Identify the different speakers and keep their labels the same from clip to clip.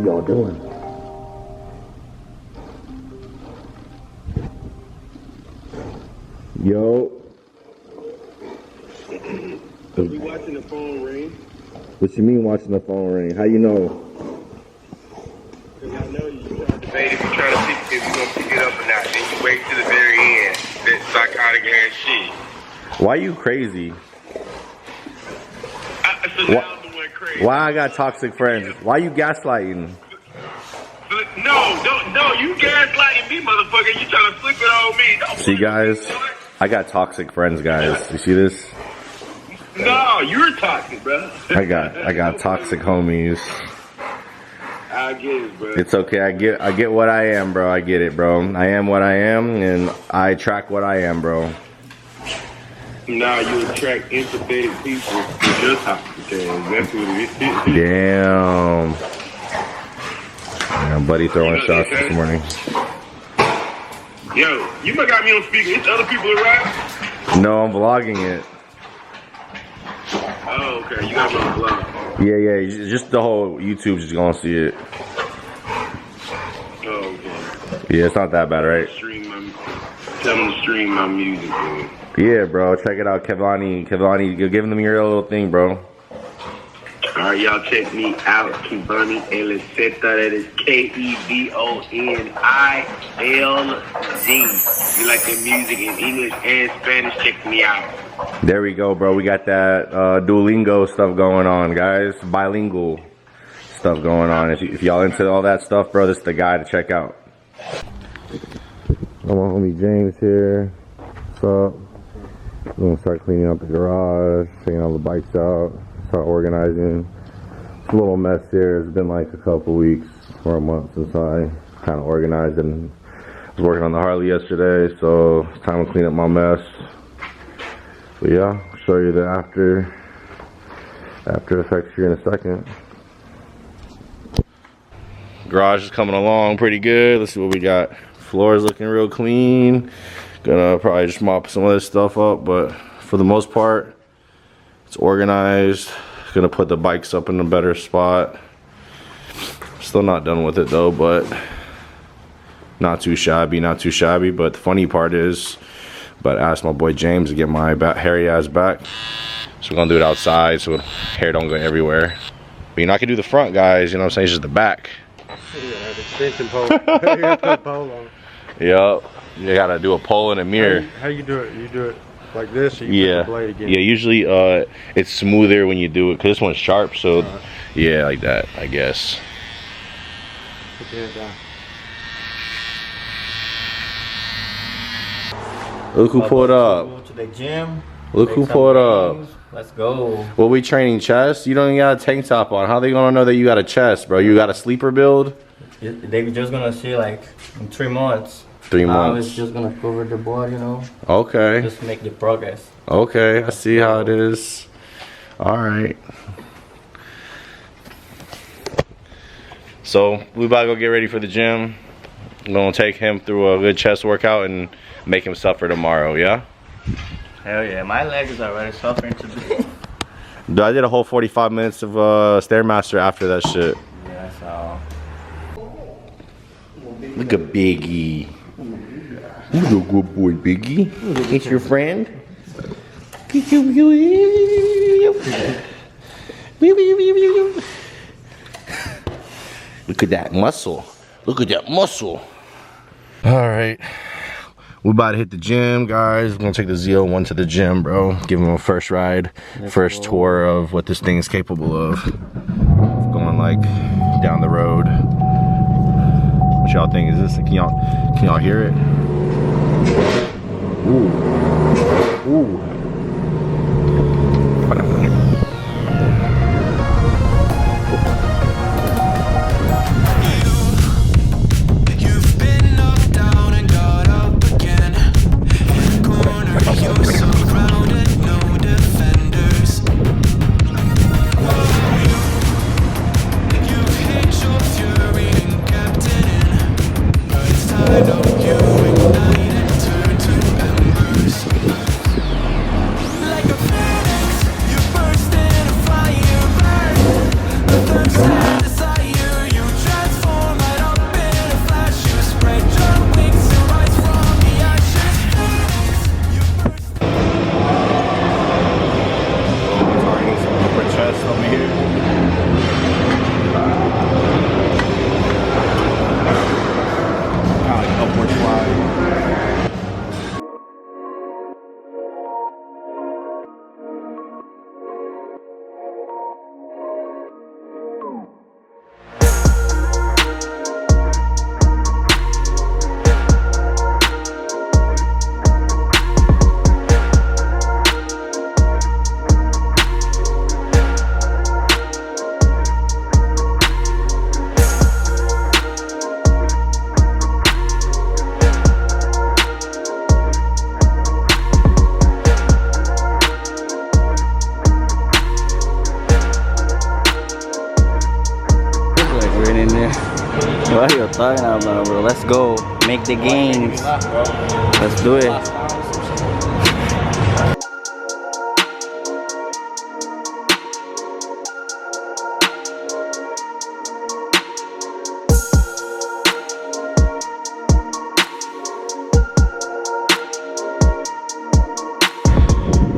Speaker 1: What y'all doing? Yo.
Speaker 2: You watching the phone ring?
Speaker 1: What you mean watching the phone ring? How you know?
Speaker 2: Because I know you trying to debate if you're trying to pick if you're going to pick it up or not. Then you wait to the very end. That psychotic ass shit.
Speaker 1: Why you crazy?
Speaker 2: So now I'm the one crazy.
Speaker 1: Why I got toxic friends? Why you gaslighting?
Speaker 2: No, you gaslighting me, motherfucker. You trying to flip it on me. Don't
Speaker 1: See, guys, I got toxic friends, guys. You see this?
Speaker 2: No, you're toxic, bro.
Speaker 1: I got toxic homies.
Speaker 2: I get it, bro.
Speaker 1: It's okay. I get what I am, bro. I get it, bro. I am what I am, and I attract what I am, bro.
Speaker 2: Now you attract empathetic people with your toxic ass. That's what it is.
Speaker 1: Damn. Yeah, buddy throwing shots this morning.
Speaker 2: Yo, you might got me on speaker. It's other people around?
Speaker 1: No, I'm vlogging it.
Speaker 2: Oh, okay. You got me on vlog.
Speaker 1: Yeah. Just the whole YouTube's just gonna see it.
Speaker 2: Oh, okay.
Speaker 1: Yeah, it's not that bad, right?
Speaker 2: Tell them to stream my music, bro.
Speaker 1: Yeah, bro. Check it out, Kevani. You're giving them your little thing, bro.
Speaker 2: Alright, y'all check me out. Kevani Eliceta. That is KEVONILD. You like the music in English and Spanish? Check me out.
Speaker 1: There we go, bro. We got that Duolingo stuff going on, guys. Bilingual stuff going on. If y'all into all that stuff, bro, this is the guy to check out. My homie James here. What's up? We're gonna start cleaning out the garage, taking all the bikes out, start organizing. It's a little mess here. It's been like a couple weeks or a month since I kind of organized it. And I was working on the Harley yesterday, so it's time to clean up my mess. But yeah, I'll show you the after effects here in a second. Garage is coming along pretty good. Let's see what we got. Floor's looking real clean. Gonna probably just mop some of this stuff up, but for the most part, it's organized. Gonna put the bikes up in a better spot. Still not done with it though, but not too shabby. But the funny part is, but I asked my boy James to get my hairy ass back. So we're gonna do it outside so hair don't go everywhere. But you know, I can do the front, guys, you know what I'm saying? It's just the back.
Speaker 3: Yeah, the extension pole. You gotta put a pole on.
Speaker 1: Yup. You gotta do a pole and a mirror.
Speaker 3: How you do it? You do it like this, or you put the blade again?
Speaker 1: Yeah, usually it's smoother when you do it, because this one's sharp, so yeah, like that, I guess.
Speaker 3: Put your head down.
Speaker 1: Look who pulled up.
Speaker 4: Go to the gym.
Speaker 1: Look who pulled up.
Speaker 4: Let's go.
Speaker 1: Well, we training chest? You don't even got a tank top on. How they gonna know that you got a chest, bro? You got a sleeper build?
Speaker 4: They just gonna see like in 3 months.
Speaker 1: 3 months.
Speaker 4: I was just gonna cover the board, you know.
Speaker 1: Okay.
Speaker 4: Just make the progress.
Speaker 1: Okay, I see how it is. All right. So we about to go get ready for the gym. I'm gonna take him through a good chest workout and make him suffer tomorrow. Yeah.
Speaker 4: Hell yeah, my legs are already suffering today.
Speaker 1: Dude, I did a whole 45 minutes of Stairmaster after that shit.
Speaker 4: Yeah, so.
Speaker 1: Look at Biggie. You're a good boy, Biggie. It's your friend. Look at that muscle. Look at that muscle. All right. We're about to hit the gym, guys. We're gonna take the Z01 to the gym, bro. Give him a first ride, first tour of what this thing is capable of. Going like down the road. What y'all think? Is this? Can y'all hear it? Ooh. Ooh.
Speaker 4: What are you talking about, bro? Let's go. Make the gains. Let's do it.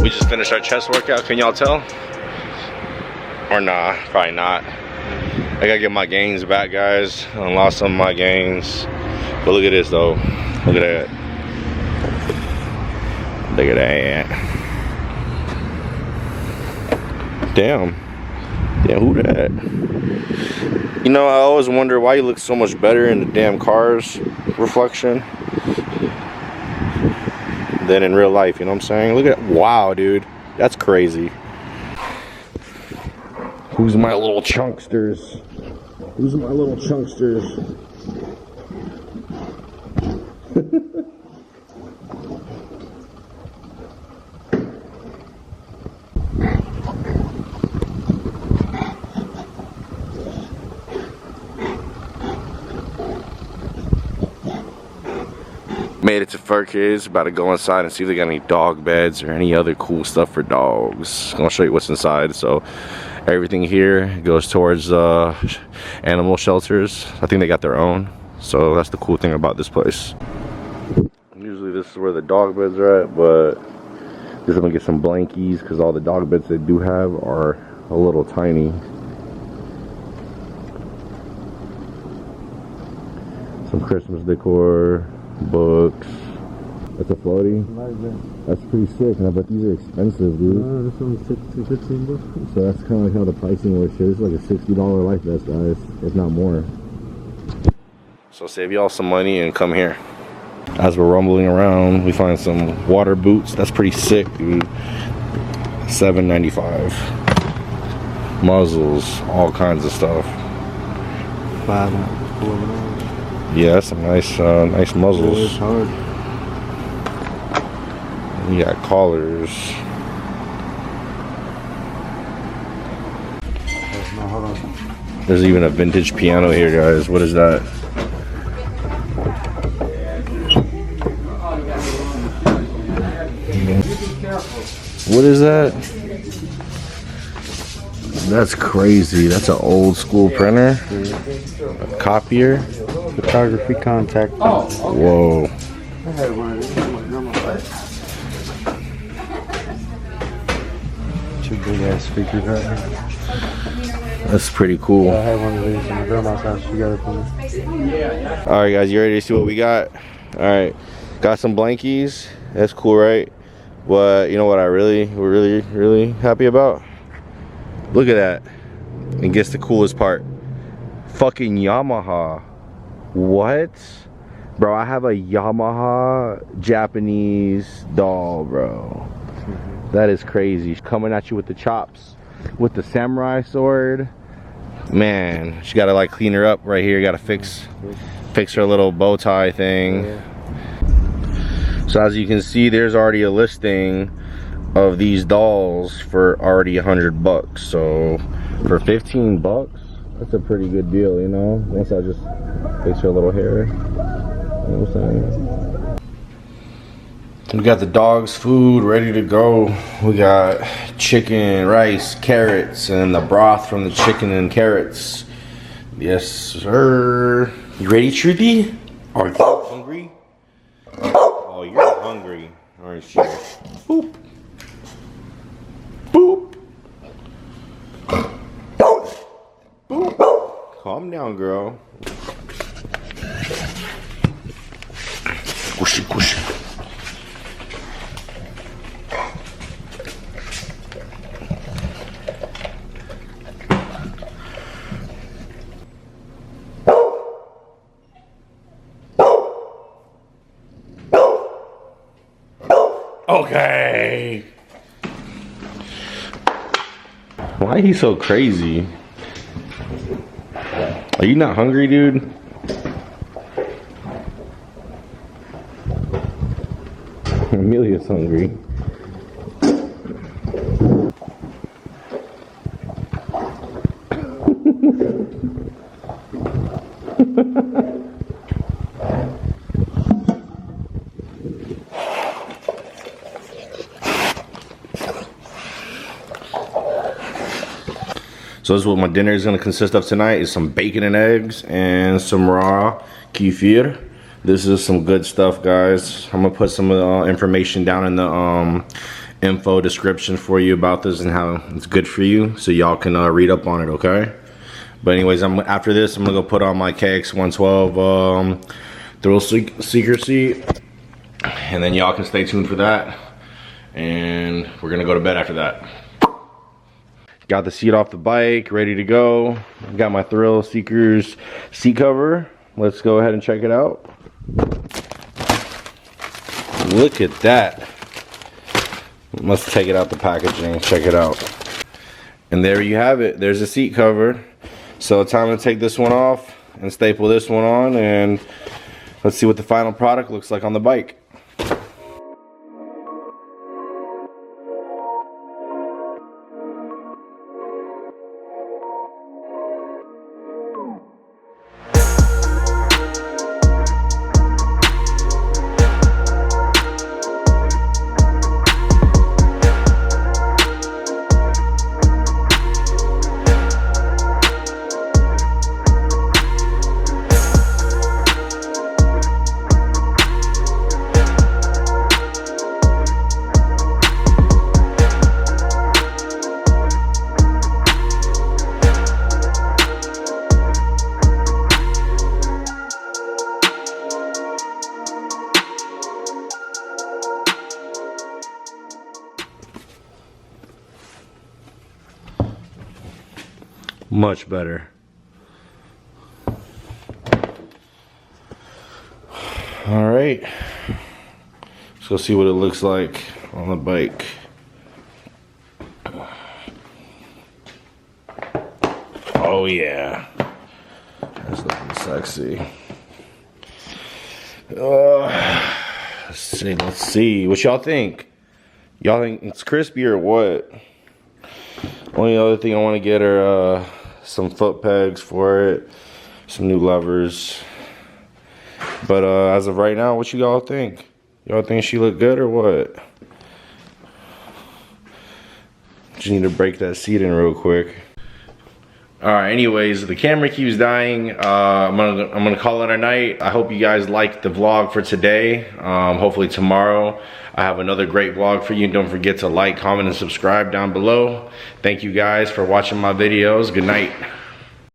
Speaker 1: We just finished our chest workout. Can y'all tell? Or nah, probably not. I gotta get my gains back, guys. I lost some of my gains. But look at this though. Look at that. Look at that. Damn. Yeah, who that? You know, I always wonder why you look so much better in the damn car's reflection than in real life, you know what I'm saying? Look at that. Wow, dude. That's crazy. Who's my little chunksters? Who's my little chunksters? Made it to Fur Kids. About to go inside and see if they got any dog beds or any other cool stuff for dogs. I'll show you what's inside. So everything here goes towards animal shelters. I think they got their own. So that's the cool thing about this place. Usually this is where the dog beds are at, but just gonna get some blankies because all the dog beds they do have are a little tiny. Some Christmas decor. Books. That's a floaty. That's pretty sick. And I bet these are expensive, dude.
Speaker 3: This one's 15 bucks.
Speaker 1: So that's kind of like how the pricing works here. It's like a $60 life vest, guys, if not more. So save y'all some money and come here. As we're rumbling around, we find some water boots. That's pretty sick, dude. $7.95. Muzzles, all kinds of stuff. Yeah, that's some nice, nice muzzles.
Speaker 3: It's hard.
Speaker 1: You got collars.
Speaker 3: No, hold on.
Speaker 1: There's even a vintage piano here, guys. What is that? What is that? That's crazy. That's an old school printer. A copier.
Speaker 3: Photography contact.
Speaker 1: Whoa.
Speaker 3: I had one of these. Two big ass speakers right here.
Speaker 1: That's pretty cool.
Speaker 3: I had one of these in my grandma's house. She got it for me.
Speaker 1: Alright guys, you ready to see what we got? Alright. Got some blankies. That's cool, right? But you know what we're really happy about? Look at that. And guess the coolest part. Fucking Yamaha. What? Bro, I have a Yamaha Japanese doll, bro. That is crazy. She's coming at you with the chops, with the samurai sword. Man, she gotta like clean her up right here. Gotta fix her little bow tie thing. So as you can see, there's already a listing of these dolls for already $100. So for 15 bucks, that's a pretty good deal, you know. Once I just fix her little hair, you know what I'm saying. We got the dog's food ready to go. We got chicken, rice, carrots, and the broth from the chicken and carrots. Yes, sir. You ready, Truthy? Are you hungry? Oh, you're hungry, aren't you? Boop. Boop. Boop. Calm down, girl. Squishy, squishy. Okay. Why are you so crazy? Are you not hungry, dude? Amelia's hungry. So this is what my dinner is going to consist of tonight, is some bacon and eggs and some raw kefir. This is some good stuff, guys. I'm going to put some information down in the info description for you about this and how it's good for you, so y'all can read up on it, okay? But anyways, after this, I'm going to go put on my KX112 thrill seeker seat, and then y'all can stay tuned for that. And we're going to go to bed after that. Got the seat off the bike, ready to go. Got my Thrill Seekers seat cover. Let's go ahead and check it out. Look at that. Let's take it out the packaging and check it out. And there you have it. There's a seat cover. So time to take this one off and staple this one on, and let's see what the final product looks like on the bike. Much better. All right, let's go see what it looks like on the bike. Oh yeah, that's looking sexy. Let's see what y'all think. Y'all think it's crispy or what? Only other thing I want to get are some foot pegs for it, some new levers. But as of right now, what you all think? Y'all think she look good or what? Just need to break that seat in real quick. Alright, anyways, the camera keeps dying. I'm gonna call it a night. I hope you guys liked the vlog for today. Hopefully tomorrow I have another great vlog for you. Don't forget to like, comment, and subscribe down below. Thank you guys for watching my videos. Good night.